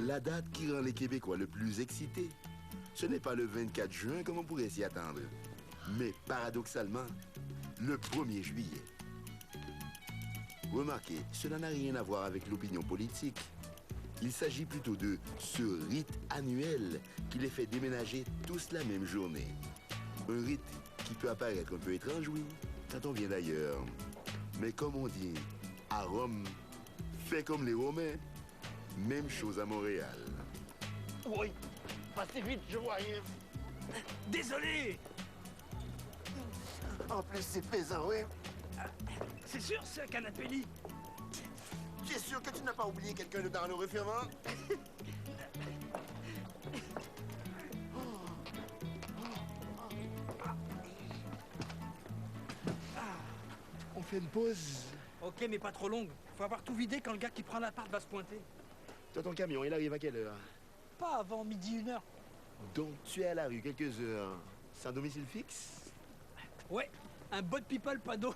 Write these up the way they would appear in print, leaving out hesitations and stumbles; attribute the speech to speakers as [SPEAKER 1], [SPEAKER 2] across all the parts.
[SPEAKER 1] La date qui rend les Québécois le plus excités, ce n'est pas le 24 juin comme on pourrait s'y attendre, mais paradoxalement, le 1er juillet. Remarquez, cela n'a rien à voir avec l'opinion politique. Il s'agit plutôt de ce rite annuel qui les fait déménager tous la même journée. Un rite qui peut apparaître un peu étrange, oui, quand on vient d'ailleurs. Mais comme on dit, à Rome, fait comme les Romains, même chose à Montréal.
[SPEAKER 2] Oui, passez vite, je vois rien.
[SPEAKER 3] Désolé!
[SPEAKER 2] En plus, c'est pesant, oui.
[SPEAKER 3] C'est sûr, c'est un canapé lit.
[SPEAKER 2] Tu es sûr que tu n'as pas oublié quelqu'un dans le référent?
[SPEAKER 1] On fait une pause.
[SPEAKER 3] Ok, mais pas trop longue. Faut avoir tout vidé quand le gars qui prend l'appart va se pointer.
[SPEAKER 1] Toi, ton camion, il arrive à quelle heure?
[SPEAKER 3] Pas avant midi, 1h.
[SPEAKER 1] Donc, tu es à la rue quelques heures, sans domicile fixe?
[SPEAKER 3] Ouais, un bot people, pas d'eau.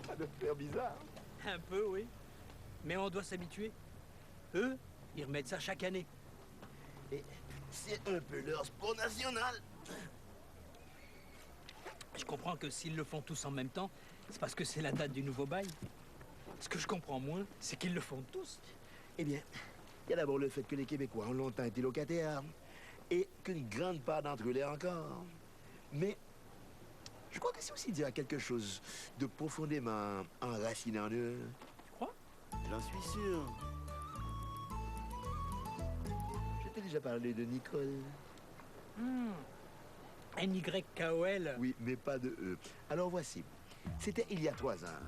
[SPEAKER 1] Ça doit faire bizarre.
[SPEAKER 3] Un peu, oui. Mais on doit s'habituer. Eux, ils remettent ça chaque année.
[SPEAKER 2] Et c'est un peu leur sport national.
[SPEAKER 3] Je comprends que s'ils le font tous en même temps, c'est parce que c'est la date du nouveau bail. Ce que je comprends moins, c'est qu'ils le font tous.
[SPEAKER 1] Eh bien, il y a d'abord le fait que les Québécois ont longtemps été locataires et qu'une grande part d'entre eux l'est encore. Mais je crois que c'est aussi dire quelque chose de profondément enraciné en eux.
[SPEAKER 3] Tu crois?
[SPEAKER 1] J'en suis sûr. Je t'ai déjà parlé de Nicole.
[SPEAKER 3] NYKOL.
[SPEAKER 1] Oui, mais pas de E. Alors voici. C'était il y a 3 ans.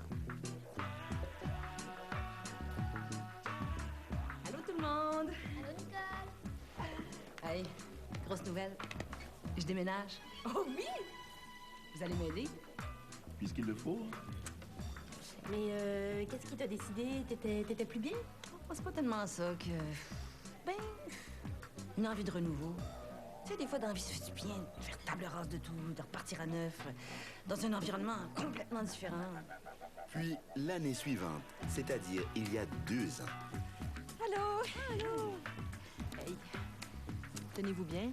[SPEAKER 4] Allô tout le monde!
[SPEAKER 5] Allô, Nicole?
[SPEAKER 4] Hey, grosse nouvelle. Je déménage.
[SPEAKER 5] Oh oui!
[SPEAKER 4] Vous allez m'aider?
[SPEAKER 1] Puisqu'il le faut.
[SPEAKER 5] Mais qu'est-ce qui t'a décidé? T'étais plus bien?
[SPEAKER 4] Oh, c'est pas tellement ça que... Ben... Une envie de renouveau. Tu sais, des fois, dans la vie, ça fait du bien de faire table rase de tout, de repartir à neuf, dans un environnement complètement différent.
[SPEAKER 1] Puis l'année suivante, c'est-à-dire il y a 2 ans.
[SPEAKER 4] Allô? Allô? Hey, tenez-vous bien.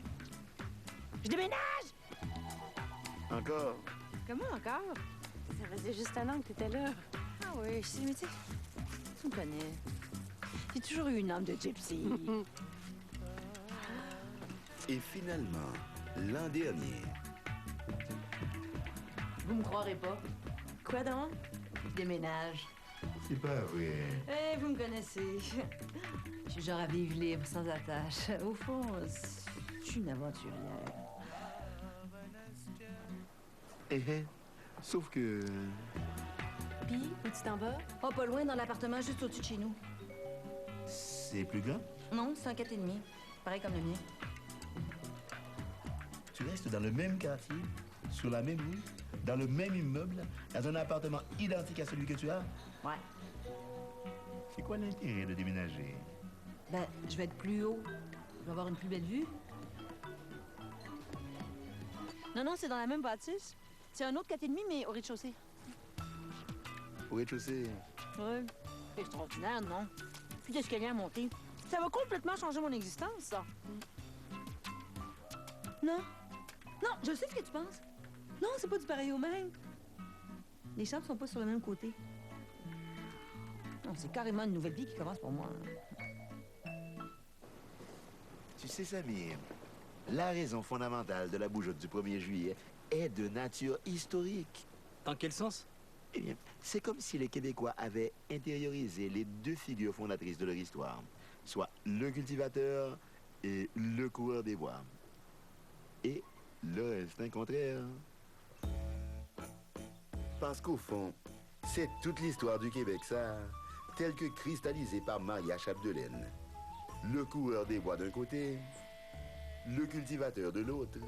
[SPEAKER 4] Je déménage!
[SPEAKER 1] Encore?
[SPEAKER 4] Comment encore?
[SPEAKER 5] Ça faisait juste un an que t'étais là.
[SPEAKER 4] Ah oui, je sais, mais tu sais, tu me connais. J'ai toujours eu une âme de gypsy.
[SPEAKER 1] Et finalement, l'an dernier,
[SPEAKER 4] Vous me croirez pas. Quoi donc? Je déménage.
[SPEAKER 1] c'est pas vrai.
[SPEAKER 4] Eh, vous me connaissez. Je suis genre à vivre libre, sans attache. Au fond, je suis une aventurière.
[SPEAKER 1] Sauf que...
[SPEAKER 5] Puis, où tu t'en vas?
[SPEAKER 4] Oh, pas loin, dans l'appartement juste au-dessus de chez nous.
[SPEAKER 1] C'est plus grand?
[SPEAKER 4] Non, c'est un 4,5. Pareil comme le mien.
[SPEAKER 1] Tu restes dans le même quartier, sur la même rue, dans le même immeuble, dans un appartement identique à celui que tu as?
[SPEAKER 4] Ouais.
[SPEAKER 1] C'est quoi l'intérêt de déménager?
[SPEAKER 4] Ben, je vais être plus haut. Je vais avoir une plus belle vue. Non, c'est dans la même bâtisse. C'est un autre 4,5, mais au rez-de-chaussée.
[SPEAKER 1] Au rez-de-chaussée.
[SPEAKER 4] Ouais. Extraordinaire, non? Plus d'escalier à monter. Ça va complètement changer mon existence, ça. Non. Non, je sais ce que tu penses. Non, c'est pas du pareil au même. Les chambres sont pas sur le même côté. Non, c'est carrément une nouvelle vie qui commence pour moi.
[SPEAKER 1] Tu sais, Samir, la raison fondamentale de la bougeotte du 1er juillet est de nature historique.
[SPEAKER 3] Dans quel sens?
[SPEAKER 1] Eh bien, c'est comme si les Québécois avaient intériorisé les 2 figures fondatrices de leur histoire, soit le cultivateur et le coureur des bois. Et leur instinct contraire. Parce qu'au fond, c'est toute l'histoire du Québec, ça, telle que cristallisée par Maria Chapdelaine. Le coureur des bois d'un côté, le cultivateur de l'autre,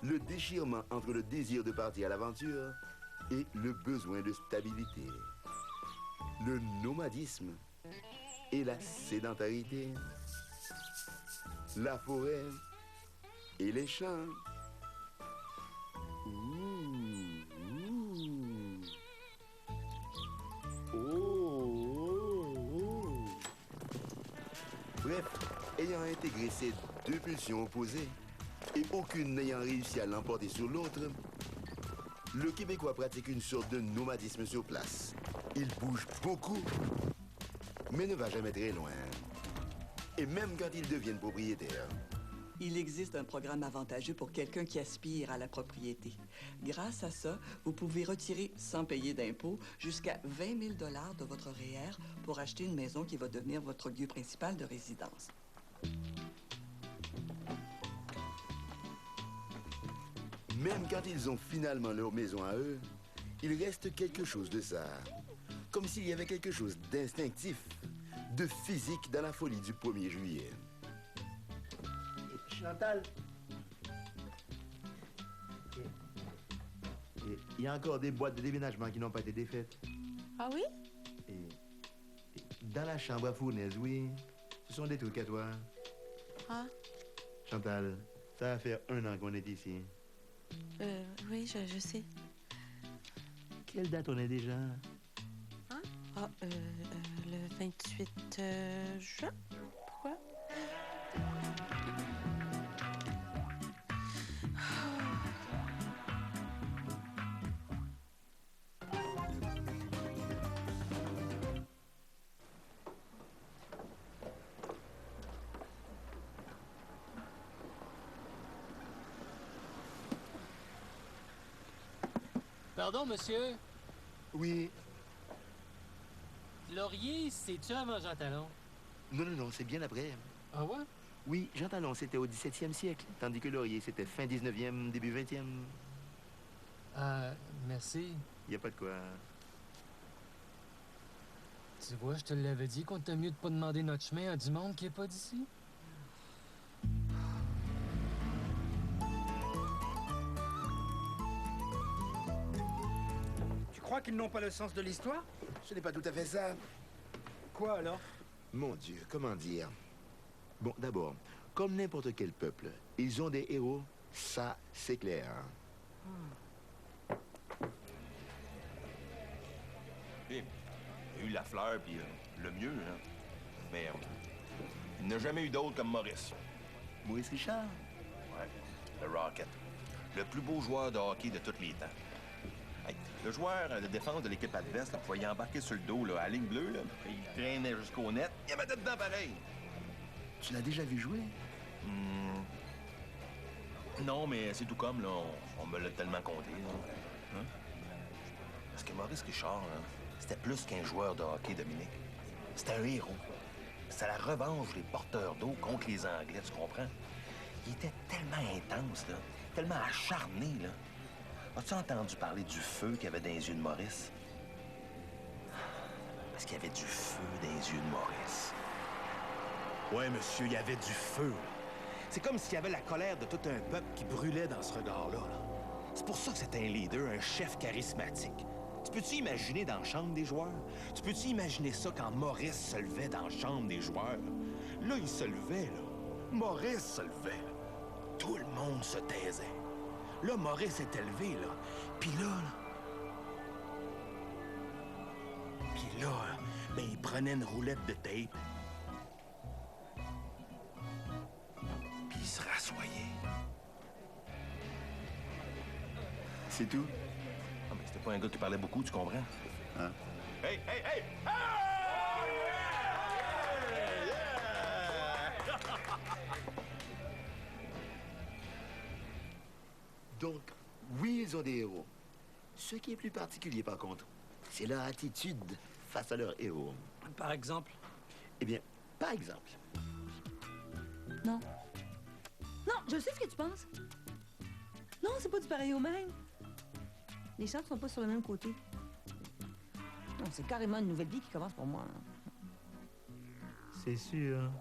[SPEAKER 1] le déchirement entre le désir de partir à l'aventure et le besoin de stabilité, le nomadisme et la sédentarité, la forêt et les champs. Ouh, ouh. Oh, oh, oh. Bref, ayant intégré ces deux pulsions opposées, et aucune n'ayant réussi à l'emporter sur l'autre, le Québécois pratique une sorte de nomadisme sur place. Il bouge beaucoup, mais ne va jamais très loin. Et même quand ils deviennent propriétaires.
[SPEAKER 6] Il existe un programme avantageux pour quelqu'un qui aspire à la propriété. Grâce à ça, vous pouvez retirer, sans payer d'impôts, jusqu'à 20 000 $ de votre REER pour acheter une maison qui va devenir votre lieu principal de résidence.
[SPEAKER 1] Même quand ils ont finalement leur maison à eux, il reste quelque chose de ça. Comme s'il y avait quelque chose d'instinctif, de physique dans la folie du 1er juillet.
[SPEAKER 7] Chantal. Il y a encore des boîtes de déménagement qui n'ont pas été défaites.
[SPEAKER 5] Ah oui?
[SPEAKER 7] Et dans la chambre à fournaise, oui. Ce sont des trucs à toi.
[SPEAKER 5] Ah,
[SPEAKER 7] Chantal, ça va faire 1 an qu'on est ici.
[SPEAKER 5] oui, je sais.
[SPEAKER 7] Quelle date on est déjà?
[SPEAKER 5] Ah, le 28 juin? Pourquoi?
[SPEAKER 8] Pardon, monsieur.
[SPEAKER 7] Oui.
[SPEAKER 8] Laurier, c'est-tu avant Jean Talon?
[SPEAKER 7] Non, c'est bien après.
[SPEAKER 8] Ah ouais?
[SPEAKER 7] Oui, Jean Talon, c'était au 17e siècle, tandis que Laurier, c'était fin 19e, début 20e.
[SPEAKER 8] Ah, merci.
[SPEAKER 7] Y a pas de quoi.
[SPEAKER 8] Tu vois, je te l'avais dit qu'on était mieux de pas demander notre chemin à du monde qui est pas d'ici.
[SPEAKER 3] Tu crois qu'ils n'ont pas le sens de l'histoire?
[SPEAKER 1] Ce n'est pas tout à fait ça.
[SPEAKER 3] Quoi alors?
[SPEAKER 1] Mon Dieu, comment dire? Bon, d'abord, comme n'importe quel peuple, ils ont des héros, ça, c'est clair.
[SPEAKER 2] Il y a eu la fleur, puis le mieux, hein. Mais il n'y a jamais eu d'autre comme Maurice.
[SPEAKER 7] Maurice Richard?
[SPEAKER 2] Ouais, le Rocket. Le plus beau joueur de hockey de tous les temps. Hey, le joueur de défense de l'équipe adverse, là, pouvait y embarquer sur le dos, là, à la ligne bleue, là, puis il traînait jusqu'au net. Il mettait dedans pareil.
[SPEAKER 7] Tu l'as déjà vu jouer?
[SPEAKER 2] Non, mais c'est tout comme, là. On me l'a tellement compté, là. Hein? Parce que Maurice Richard, là, c'était plus qu'un joueur de hockey, Dominique. C'était un héros. C'était la revanche des porteurs d'eau contre les Anglais, tu comprends? Il était tellement intense, là. Tellement acharné, là. As-tu entendu parler du feu qu'il y avait dans les yeux de Maurice? Parce qu'il y avait du feu dans les yeux de Maurice. Ouais, monsieur, il y avait du feu, là. C'est comme s'il y avait la colère de tout un peuple qui brûlait dans ce regard-là, là. C'est pour ça que c'est un leader, un chef charismatique. Tu peux-tu imaginer dans la chambre des joueurs? Tu peux-tu imaginer ça quand Maurice se levait dans la chambre des joueurs? Là, il se levait, là. Maurice se levait. Tout le monde se taisait. Là, Maurice est élevé, là. Puis là, ben, il prenait une roulette de tape. Puis il se rassoyait.
[SPEAKER 7] C'est tout?
[SPEAKER 2] Ah, mais c'était pas un gars qui parlait beaucoup, tu comprends?
[SPEAKER 7] Hein?
[SPEAKER 2] Hey, hey, hey!
[SPEAKER 1] Donc, oui, ils ont des héros. Ce qui est plus particulier, par contre, c'est leur attitude face à leurs héros.
[SPEAKER 3] Par exemple?
[SPEAKER 1] Eh bien, par exemple,
[SPEAKER 4] Non. Non, je sais ce que tu penses. Non, c'est pas du pareil au même. Les chances sont pas sur le même côté. Non, c'est carrément une nouvelle vie qui commence pour moi.
[SPEAKER 7] C'est sûr.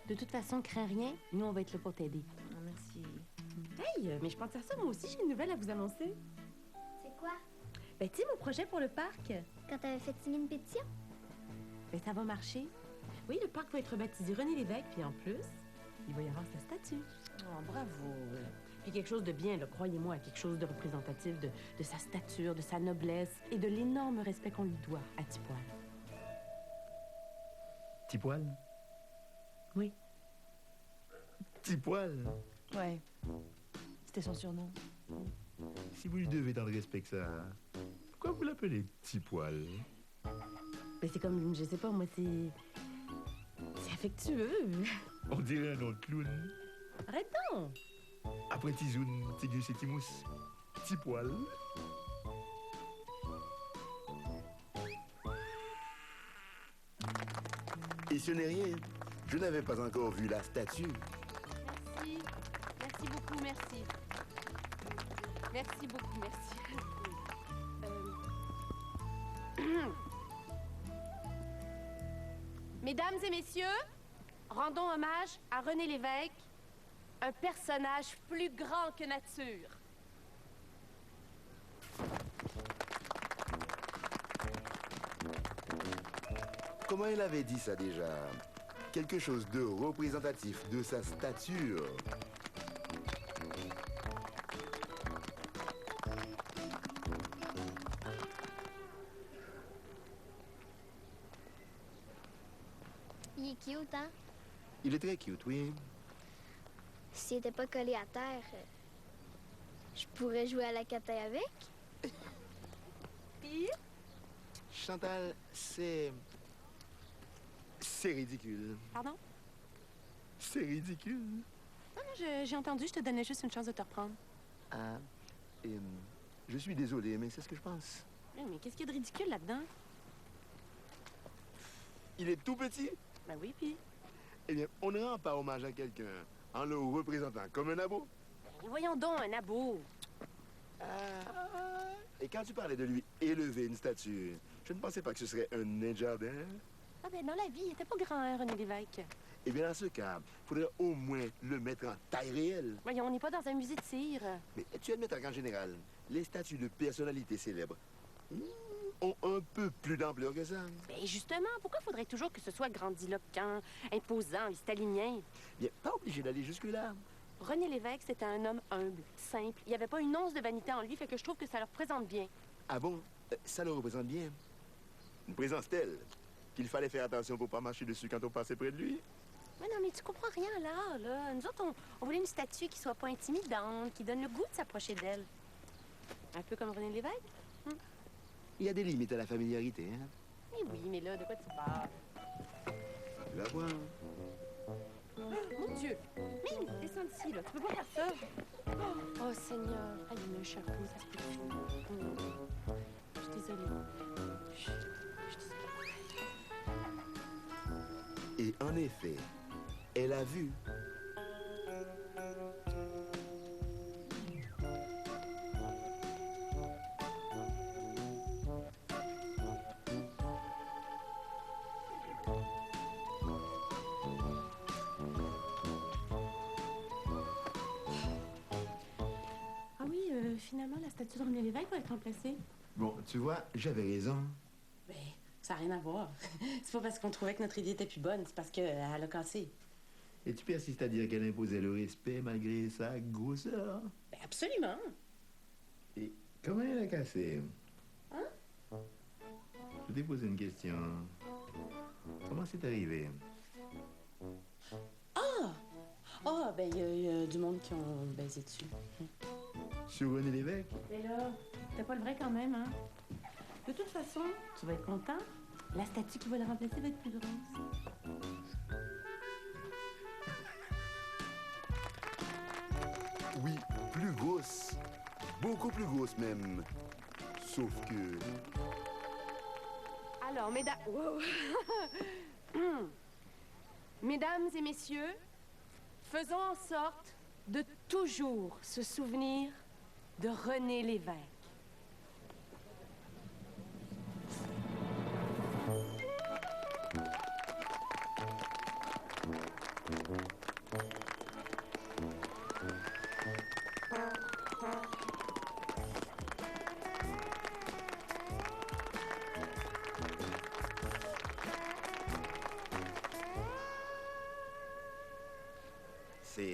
[SPEAKER 5] De toute façon, crains rien. Nous, on va être là pour t'aider.
[SPEAKER 4] Non, merci.
[SPEAKER 9] Hey, mais je pense à ça, moi aussi, j'ai une nouvelle à vous annoncer.
[SPEAKER 10] C'est quoi?
[SPEAKER 9] Ben, tu sais, mon projet pour le parc.
[SPEAKER 10] Quand t'avais fait signer une pétition?
[SPEAKER 9] Ben, ça va marcher. Oui, le parc va être baptisé René Lévesque, puis en plus, il va y avoir sa statue.
[SPEAKER 4] Oh, bravo.
[SPEAKER 9] Puis quelque chose de bien, là, croyez-moi, quelque chose de représentatif de sa stature, de sa noblesse et de l'énorme respect qu'on lui doit à Tipoil.
[SPEAKER 7] Petit poil?
[SPEAKER 9] Oui.
[SPEAKER 7] Petit poil.
[SPEAKER 4] Ouais. C'était son surnom.
[SPEAKER 7] Si vous lui devez tant de respect que ça, pourquoi vous l'appelez Petit poil?
[SPEAKER 9] Mais c'est comme, je sais pas, moi, c'est... C'est affectueux.
[SPEAKER 7] On dirait un nom de clown.
[SPEAKER 9] Arrête donc!
[SPEAKER 7] Après Tizoun, Tigus et Timous. Petit poil.
[SPEAKER 1] Et ce n'est rien. Je n'avais pas encore vu la statue.
[SPEAKER 5] Merci. Merci beaucoup, merci. Merci beaucoup, merci. Mesdames et messieurs, rendons hommage à René Lévesque, un personnage plus grand que nature.
[SPEAKER 1] Comment il avait dit ça déjà? Quelque chose de représentatif de sa stature.
[SPEAKER 10] Il est cute, hein?
[SPEAKER 1] Il est très cute, oui.
[SPEAKER 10] S'il était pas collé à terre, je pourrais jouer à la cataille avec.
[SPEAKER 5] Puis,
[SPEAKER 1] Chantal, c'est ridicule.
[SPEAKER 5] pardon?
[SPEAKER 1] C'est ridicule.
[SPEAKER 5] Non, non, j'ai entendu, je te donnais juste une chance de te reprendre.
[SPEAKER 1] Ah, je suis désolé, mais c'est ce que je pense.
[SPEAKER 5] Mais qu'est-ce qu'il y a de ridicule là-dedans?
[SPEAKER 1] Il est tout petit.
[SPEAKER 5] Ben oui, puis...
[SPEAKER 1] Eh bien, on ne rend pas hommage à quelqu'un en le représentant comme un abo.
[SPEAKER 5] Ben, voyons donc, un abo.
[SPEAKER 1] Et quand tu parlais de lui élever une statue, je ne pensais pas que ce serait un nain de jardin.
[SPEAKER 5] Ah ben, dans la vie, il était pas grand, hein, René Lévesque.
[SPEAKER 1] Eh bien, dans ce cas, il faudrait au moins le mettre en taille réelle.
[SPEAKER 5] Voyons, on n'est pas dans un musée de cire.
[SPEAKER 1] Mais tu admettras qu'en général, les statues de personnalités célèbres ont un peu plus d'ampleur que ça.
[SPEAKER 5] Ben justement, pourquoi faudrait toujours que ce soit grandiloquent, imposant et stalinien?
[SPEAKER 1] Bien, pas obligé d'aller jusque-là.
[SPEAKER 5] René Lévesque, c'était un homme humble, simple. Il n'y avait pas une once de vanité en lui, fait que je trouve que ça le représente bien.
[SPEAKER 1] Ah bon? Ça le représente bien. Une présence telle qu'il fallait faire attention pour pas marcher dessus quand on passait près de lui.
[SPEAKER 5] Mais non, mais tu comprends rien là. Nous autres, on voulait une statue qui soit pas intimidante, qui donne le goût de s'approcher d'elle. Un peu comme René Lévesque.
[SPEAKER 1] Il y a des limites à la familiarité, hein?
[SPEAKER 5] Eh oui, mais là, de quoi tu parles?
[SPEAKER 1] Tu vas voir.
[SPEAKER 5] Mon Dieu! Mine, descends d'ici, là. Tu peux pas faire ça. Oh, Seigneur. Ah, il y a un chapeau, ça se peut plus. Je suis désolée. Je suis désolée.
[SPEAKER 1] Et en effet, elle a vu.
[SPEAKER 9] Ah oui, finalement, la statue de René Lévesque va être remplacée.
[SPEAKER 7] Bon, tu vois, j'avais raison.
[SPEAKER 9] Ben, ça n'a rien à voir. C'est pas parce qu'on trouvait que notre idée était plus bonne, c'est parce qu'elle a cassé.
[SPEAKER 7] Et tu persistes à dire qu'elle imposait le respect malgré sa grosseur.
[SPEAKER 9] Ben, absolument.
[SPEAKER 7] Et comment elle a cassé?
[SPEAKER 9] Hein?
[SPEAKER 7] Je t'ai posé une question. Comment c'est arrivé?
[SPEAKER 9] Ah, ben, il y a du monde qui ont baisé dessus.
[SPEAKER 7] Sur René Lévesque?
[SPEAKER 9] Mais là, t'es pas le vrai quand même, hein? De toute façon, tu vas être content. La statue qui va le remplacer va être plus grosse.
[SPEAKER 1] Oui, plus grosse. Beaucoup plus grosse même. Sauf que...
[SPEAKER 5] Alors, mesdames... Wow. Mesdames et messieurs, faisons en sorte de toujours se souvenir de René Lévesque.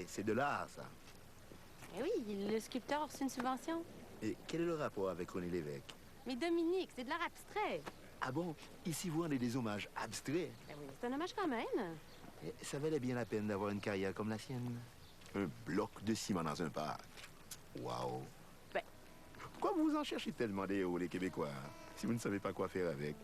[SPEAKER 1] C'est de l'art, ça.
[SPEAKER 5] Eh oui, le sculpteur a reçu une subvention.
[SPEAKER 1] Et quel est le rapport avec René Lévesque?
[SPEAKER 5] Mais Dominique, c'est de l'art abstrait.
[SPEAKER 1] Ah bon? Ici, vous rendez des hommages abstraits.
[SPEAKER 5] Ben oui, c'est un hommage quand même.
[SPEAKER 1] Et ça valait bien la peine d'avoir une carrière comme la sienne. Un bloc de ciment dans un parc. Wow.
[SPEAKER 5] Ben.
[SPEAKER 1] Pourquoi vous en cherchez tellement des héros, les Québécois, si vous ne savez pas quoi faire avec?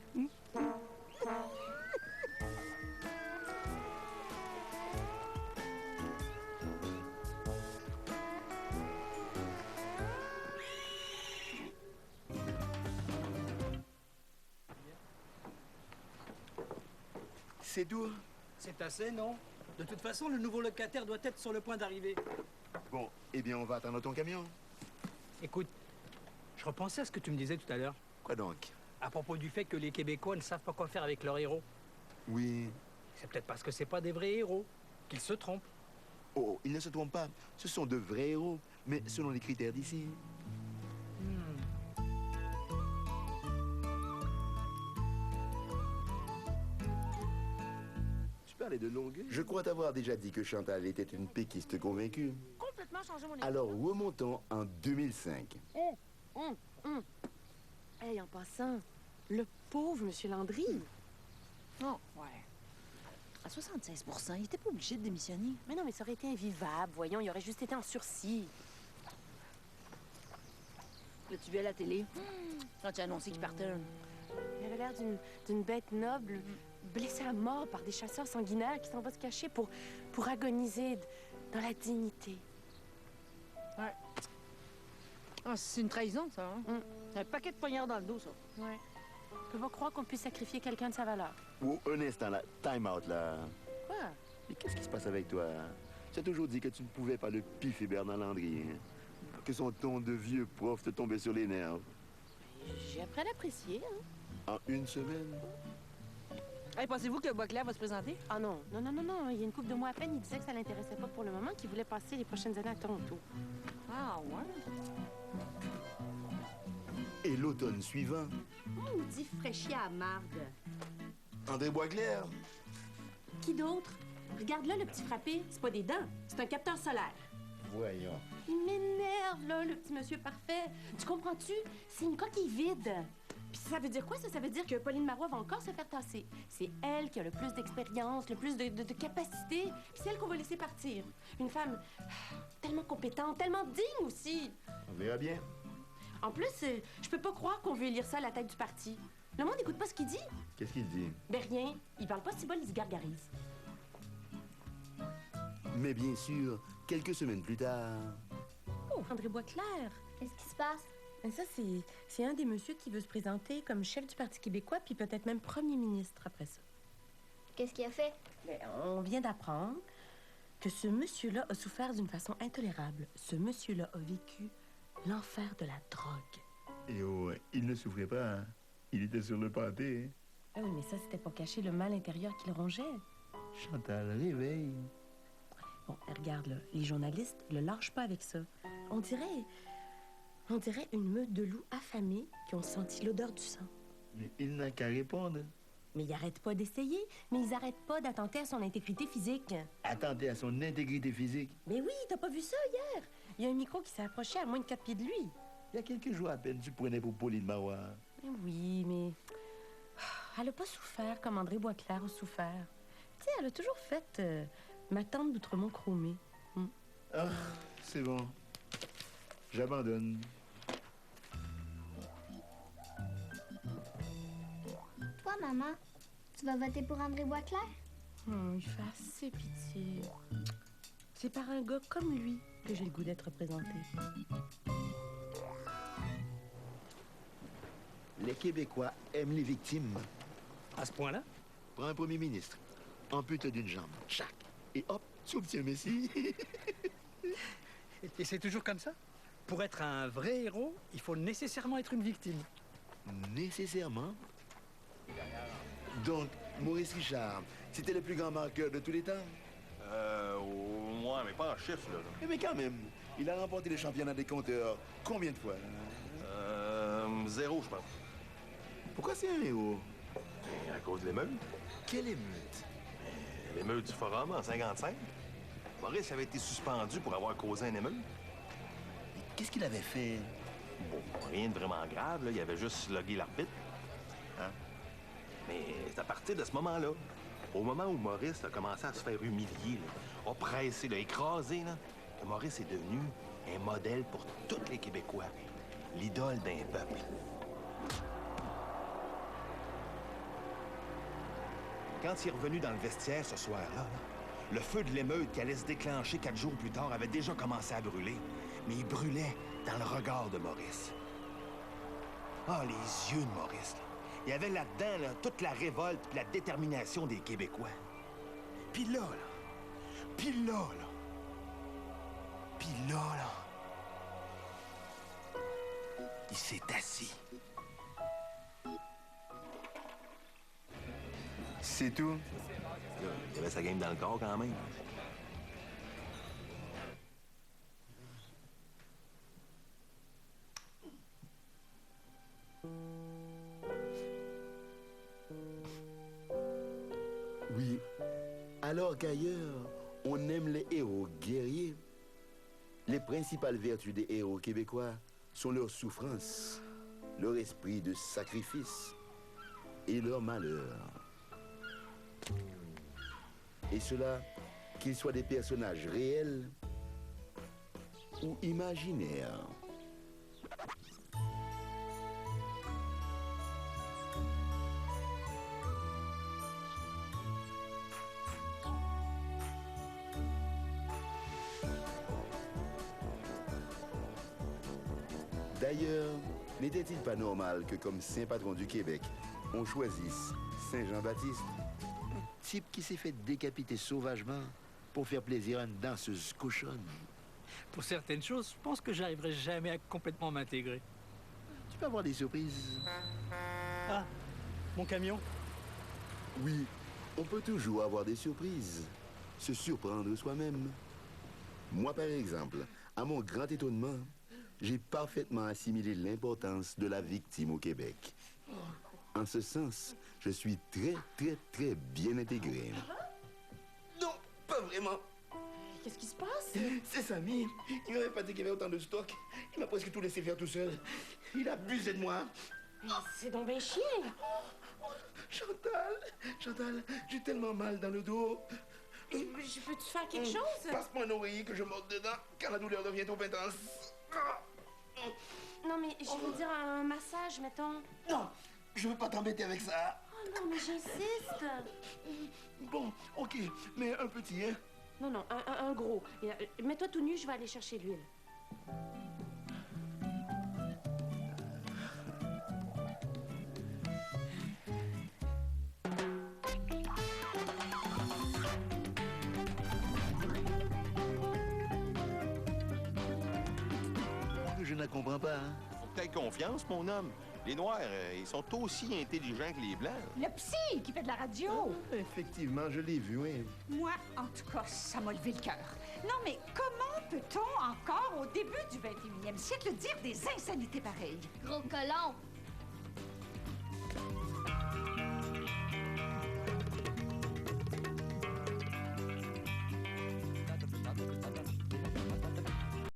[SPEAKER 1] C'est tout?
[SPEAKER 3] C'est assez, non? De toute façon, le nouveau locataire doit être sur le point d'arriver.
[SPEAKER 1] Bon, eh bien, on va attendre ton camion.
[SPEAKER 3] Écoute, je repensais à ce que tu me disais tout à l'heure.
[SPEAKER 1] Quoi donc?
[SPEAKER 3] À propos du fait que les Québécois ne savent pas quoi faire avec leurs héros.
[SPEAKER 1] Oui.
[SPEAKER 3] C'est peut-être parce que c'est pas des vrais héros qu'ils se trompent.
[SPEAKER 1] Oh, ils ne se trompent pas. Ce sont de vrais héros, mais selon les critères d'ici. Tu parlais de longueur. Je crois t'avoir déjà dit que Chantal était une péquiste convaincue.
[SPEAKER 5] Complètement changé mon
[SPEAKER 1] Alors remontons en 2005.
[SPEAKER 5] Hey, en passant, le pauvre Monsieur Landry.
[SPEAKER 4] Oh, ouais. À 76 il était pas obligé de démissionner.
[SPEAKER 5] Mais non, mais ça aurait été invivable. Voyons, il aurait juste été en sursis.
[SPEAKER 4] L'as-tu vu à la télé? Quand tu as annoncé qu'il partait.
[SPEAKER 5] Il avait l'air d'une bête noble, blessée à mort par des chasseurs sanguinaires qui s'en vont se cacher pour agoniser dans la dignité.
[SPEAKER 4] Ouais. Ah, c'est une trahison, ça, hein? Un paquet de poignards dans le dos, ça.
[SPEAKER 5] Ouais. Je peux pas croire qu'on puisse sacrifier quelqu'un de sa valeur.
[SPEAKER 1] Oh, un instant, là. Time out, là.
[SPEAKER 5] Quoi?
[SPEAKER 1] Mais qu'est-ce qui se passe avec toi? Tu as toujours dit que tu ne pouvais pas le piffer Bernard Landry. Hein? Que son ton de vieux prof te tombait sur les nerfs.
[SPEAKER 5] J'ai appris à l'apprécier, hein?
[SPEAKER 1] En une semaine?
[SPEAKER 4] Hey, pensez-vous que Boisclair va se présenter?
[SPEAKER 5] Ah non. Il y a une couple de mois à peine, il disait que ça l'intéressait pas pour le moment, qu'il voulait passer les prochaines années à Toronto.
[SPEAKER 4] Ah, ouais?
[SPEAKER 1] Et l'automne suivant?
[SPEAKER 9] Maudit fraîchier à marde.
[SPEAKER 1] André Boisclair?
[SPEAKER 9] Qui d'autre? Regarde là, le petit frappé. C'est pas des dents, c'est un capteur solaire.
[SPEAKER 1] Voyons.
[SPEAKER 9] Il m'énerve, là, le petit monsieur parfait. Tu comprends-tu? C'est une coquille vide. Puis ça veut dire quoi, ça? Ça veut dire que Pauline Marois va encore se faire tasser. C'est elle qui a le plus d'expérience, le plus de capacité. Puis c'est elle qu'on va laisser partir. Une femme tellement compétente, tellement digne aussi.
[SPEAKER 1] On verra bien.
[SPEAKER 9] En plus, je peux pas croire qu'on veut élire ça à la tête du parti. Le monde n'écoute pas ce qu'il dit.
[SPEAKER 1] Qu'est-ce qu'il dit?
[SPEAKER 9] Ben rien. Il parle pas si bol, il se gargarise.
[SPEAKER 1] Mais bien sûr, quelques semaines plus tard...
[SPEAKER 5] Oh, André Boisclair.
[SPEAKER 10] Qu'est-ce qui se passe?
[SPEAKER 5] Et ça, c'est un des messieurs qui veut se présenter comme chef du Parti québécois, puis peut-être même premier ministre après ça.
[SPEAKER 10] Qu'est-ce qu'il a fait?
[SPEAKER 5] Ben, on vient d'apprendre que ce monsieur-là a souffert d'une façon intolérable. Ce monsieur-là a vécu l'enfer de la drogue.
[SPEAKER 7] Et oh, il ne souffrait pas, hein? Il était sur le pâté.
[SPEAKER 5] Ah oui, mais ça, c'était pour cacher le mal intérieur qui le rongeait.
[SPEAKER 7] Chantal, réveille.
[SPEAKER 5] Bon, regarde, là, les journalistes le lâchent pas avec ça. On dirait une meute de loups affamés qui ont senti l'odeur du sang.
[SPEAKER 7] Mais il n'a qu'à répondre.
[SPEAKER 5] Mais ils arrêtent pas d'essayer, mais ils arrêtent pas d'attenter à son intégrité physique.
[SPEAKER 7] Attendez à son intégrité physique.
[SPEAKER 5] Mais oui, t'as pas vu ça hier? Il y a un micro qui s'est approché à moins de 4 pieds de lui.
[SPEAKER 7] Il y a quelques jours à peine, tu prenais pour Pauline Marois.
[SPEAKER 5] Mais oui, mais... Elle a pas souffert comme André Boisclair a souffert. Tu sais, elle a toujours fait ma tante d'Outremont-Chromé.
[SPEAKER 7] Ah, c'est bon. J'abandonne.
[SPEAKER 10] Toi, maman, tu vas voter pour André Boisclair?
[SPEAKER 5] Il fait assez pitié. C'est par un gars comme lui que j'ai le goût d'être représentée.
[SPEAKER 1] Les Québécois aiment les victimes.
[SPEAKER 3] À ce point-là?
[SPEAKER 1] Prends un premier ministre, ampute d'une jambe, chaque, et hop, tu obtiens Messi.
[SPEAKER 3] Et c'est toujours comme ça? Pour être un vrai héros, il faut nécessairement être une victime.
[SPEAKER 1] Nécessairement. Donc, Maurice Richard, c'était le plus grand marqueur de tous les temps?
[SPEAKER 2] Ouais, mais pas en chiffre, là.
[SPEAKER 1] Eh mais quand même, il a remporté le championnat des compteurs combien de fois?
[SPEAKER 2] 0, je pense.
[SPEAKER 1] Pourquoi c'est un héros?
[SPEAKER 2] Et à cause de l'émeute.
[SPEAKER 1] Quelle émeute?
[SPEAKER 2] L'émeute du Forum en 55. Maurice avait été suspendu pour avoir causé un émeute.
[SPEAKER 1] Qu'est-ce qu'il avait fait?
[SPEAKER 2] Bon, rien de vraiment grave, là. Il avait juste logué l'arbitre.
[SPEAKER 1] Hein?
[SPEAKER 2] Mais c'est à partir de ce moment-là Au moment où Maurice a commencé à se faire humilier, là, oppressé, là, écrasé, là, que Maurice est devenu un modèle pour tous les Québécois. L'idole d'un peuple. Quand il est revenu dans le vestiaire ce soir-là, là, le feu de l'émeute qui allait se déclencher 4 jours plus tard avait déjà commencé à brûler. Mais il brûlait dans le regard de Maurice. Ah, les yeux de Maurice, là. Il y avait là-dedans là, toute la révolte et la détermination des Québécois. Puis là, il s'est assis.
[SPEAKER 1] C'est tout?
[SPEAKER 2] Il avait sa game dans le corps quand même.
[SPEAKER 1] Oui. Alors qu'ailleurs, on aime les héros guerriers, les principales vertus des héros québécois sont leur souffrance, leur esprit de sacrifice et leur malheur. Et cela, qu'ils soient des personnages réels ou imaginaires. D'ailleurs, n'était-il pas normal que comme saint patron du Québec, on choisisse Saint Jean-Baptiste, un type qui s'est fait décapiter sauvagement pour faire plaisir à une danseuse cochonne?
[SPEAKER 3] Pour certaines choses, je pense que j'arriverai jamais à complètement m'intégrer.
[SPEAKER 1] Tu peux avoir des surprises.
[SPEAKER 3] Ah, mon camion?
[SPEAKER 1] Oui, on peut toujours avoir des surprises. Se surprendre soi-même. Moi, par exemple, à mon grand étonnement, j'ai parfaitement assimilé l'importance de la victime au Québec. En ce sens, je suis très, très, très bien intégré. Non, pas vraiment.
[SPEAKER 9] Qu'est-ce qui se passe?
[SPEAKER 1] C'est Samy. Il m'avait pas dit qu'il y avait autant de stock. Il m'a presque tout laissé faire tout seul. Il a abusé de moi.
[SPEAKER 9] Mais c'est donc bien chiant.
[SPEAKER 1] Chantal, j'ai tellement mal dans le dos.
[SPEAKER 9] Je peux-tu faire quelque chose?
[SPEAKER 1] Passe-moi un oreiller que je morde dedans, car la douleur devient trop intense.
[SPEAKER 9] Non, mais je veux dire un massage, mettons.
[SPEAKER 1] Non, je veux pas t'embêter avec ça.
[SPEAKER 9] Oh non, mais j'insiste.
[SPEAKER 1] Bon, ok, mais un petit, hein?
[SPEAKER 9] Non, non, un gros. Mets-toi tout nu, je vais aller chercher l'huile.
[SPEAKER 1] Je ne comprends pas, hein?
[SPEAKER 2] Faut que t'aies confiance, mon homme. Les Noirs, ils sont aussi intelligents que les Blancs.
[SPEAKER 11] Le psy qui fait de la radio.
[SPEAKER 1] Effectivement, je l'ai vu, oui.
[SPEAKER 11] Moi, en tout cas, ça m'a levé le cœur. Non, mais comment peut-on encore, au début du 21e siècle, dire des insanités pareilles?
[SPEAKER 10] Gros colon!